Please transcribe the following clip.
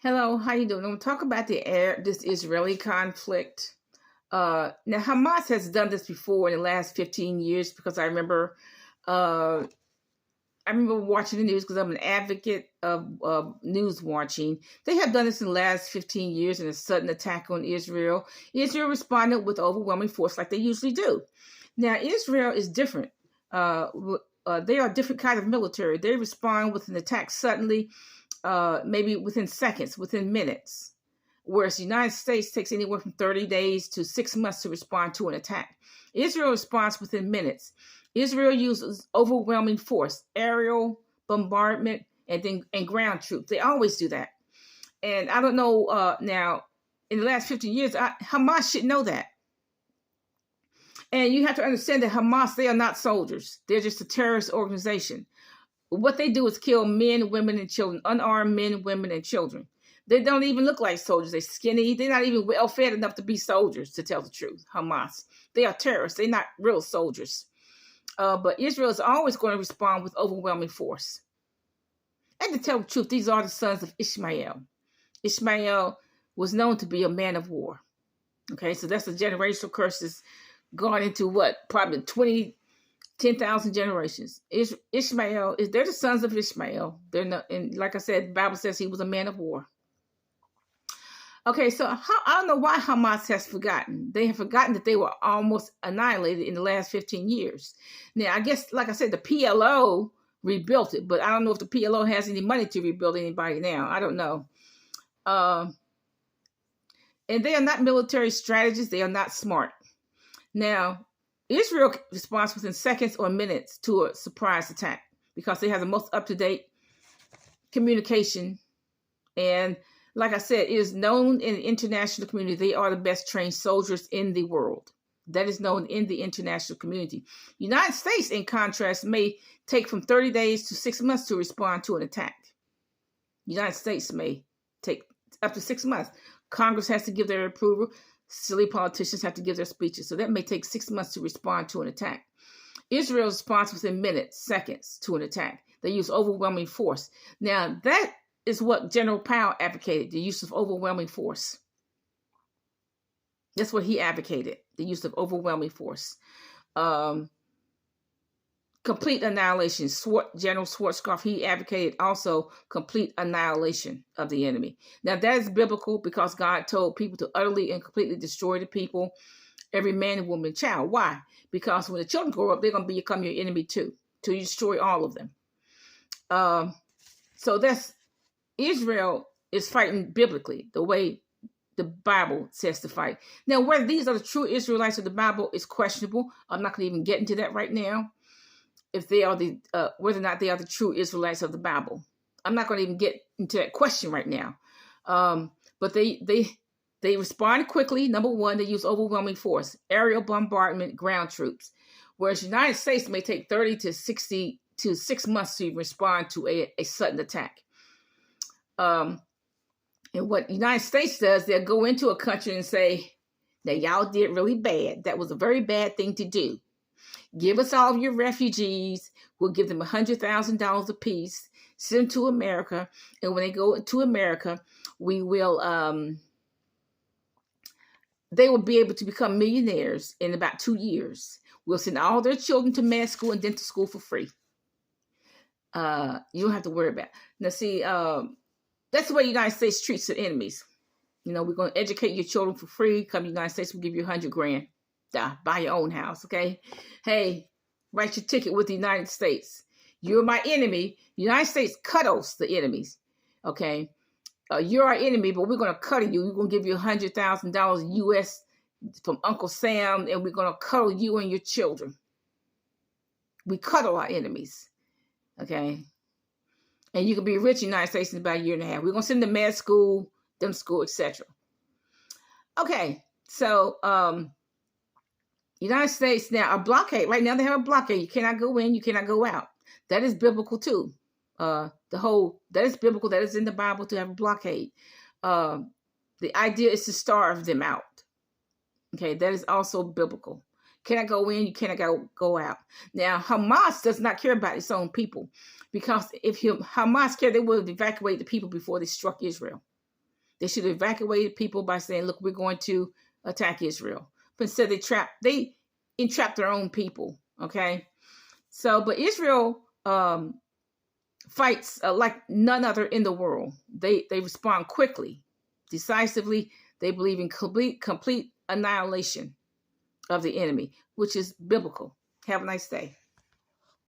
Hello, how you doing? I'm going to talk about this Israeli conflict. Now, Hamas has done this before in the last 15 years because uh, I remember watching the news because I'm an advocate of news watching. They have done this in the last 15 years in a sudden attack on Israel. Israel responded with overwhelming force like they usually do. Now, Israel is different. They are different kind of military. They respond with an attack suddenly, maybe within seconds, within minutes. Whereas the United States takes anywhere from 30 days to 6 months to respond to an attack. Israel responds within minutes. Israel uses overwhelming force, aerial bombardment, and ground troops. They always do that. And I don't know now, in the last 15 years, Hamas should know that. And you have to understand that Hamas, they are not soldiers. They're just a terrorist organization. What they do is kill men, women, and children, unarmed men, women, and children. They don't even look like soldiers. They're skinny. They're not even well fed enough to be soldiers, to tell the truth. Hamas. They are terrorists. They're not real soldiers. But Israel is always going to respond with overwhelming force. And to tell the truth, these are the sons of Ishmael. Ishmael was known to be a man of war. Okay, so that's a generational curse that's gone into what? Probably 10,000 generations. Ishmael, they're the sons of Ishmael. They're not, and like I said, the Bible says he was a man of war. Okay, so I don't know why Hamas has forgotten. They have forgotten that they were almost annihilated in the last 15 years. Now, I guess, like I said, the PLO rebuilt it, but I don't know if the PLO has any money to rebuild anybody now. I don't know. And they are not military strategists. They are not smart. Now, Israel responds within seconds or minutes to a surprise attack because they have the most up-to-date communication. And like I said, it is known in the international community they are the best trained soldiers in the world. That is known in the international community. United States, in contrast, may take from 30 days to 6 months to respond to an attack. United States may take up to 6 months. Congress has to give their approval. Silly politicians have to give their speeches. So that may take 6 months to respond to an attack. Israel responds within minutes, seconds to an attack. They use overwhelming force. Now, that is what General Powell advocated, the use of overwhelming force. That's what he advocated, the use of overwhelming force. Complete annihilation. General Schwarzkopf, he advocated also complete annihilation of the enemy. Now, that is biblical because God told people to utterly and completely destroy the people, every man and woman and child. Why? Because when the children grow up, they're going to become your enemy too, to destroy all of them. So that's Israel is fighting biblically, the way the Bible says to fight. Now, whether these are the true Israelites of the Bible is questionable. I'm not going to even get into that right now. If they are whether or not they are the true Israelites of the Bible, I'm not going to even get into that question right now. But they respond quickly. Number one, they use overwhelming force, aerial bombardment, ground troops. Whereas the United States may take 30 to 60 to 6 months to respond to a sudden attack. And what the United States does, they'll go into a country and say, now y'all did really bad. That was a very bad thing to do. Give us all of your refugees. We'll give them $100,000 apiece. Send them to America. And when they go to America, we will, they will be able to become millionaires in about 2 years. We'll send all their children to med school and dental school for free. You don't have to worry about it. Now, see, that's the way the United States treats their enemies. You know, we're going to educate your children for free. Come to the United States, we'll give you $100,000. Buy your own house, okay? Hey, write your ticket with the United States. You're my enemy. The United States cuddles the enemies, okay? You're our enemy, but we're going to cuddle you. We're going to give you $100,000 U.S. from Uncle Sam, and we're going to cuddle you and your children. We cuddle our enemies, okay? And you can be rich in the United States in about a year and a half. We're going to send them to med school, dental school, etc. Okay, so United States now, a blockade. Right now they have a blockade. You cannot go in, you cannot go out. That is biblical too. That is biblical. That is in the Bible to have a blockade. The idea is to starve them out. Okay, that is also biblical. Cannot go in, you cannot go out. Now, Hamas does not care about its own people because if Hamas cared, they would have evacuated the people before they struck Israel. They should have evacuated people by saying, look, we're going to attack Israel. But instead they entrapped their own people. Okay. So, but Israel fights like none other in the world. They respond quickly, decisively. They believe in complete annihilation of the enemy, which is biblical. Have a nice day.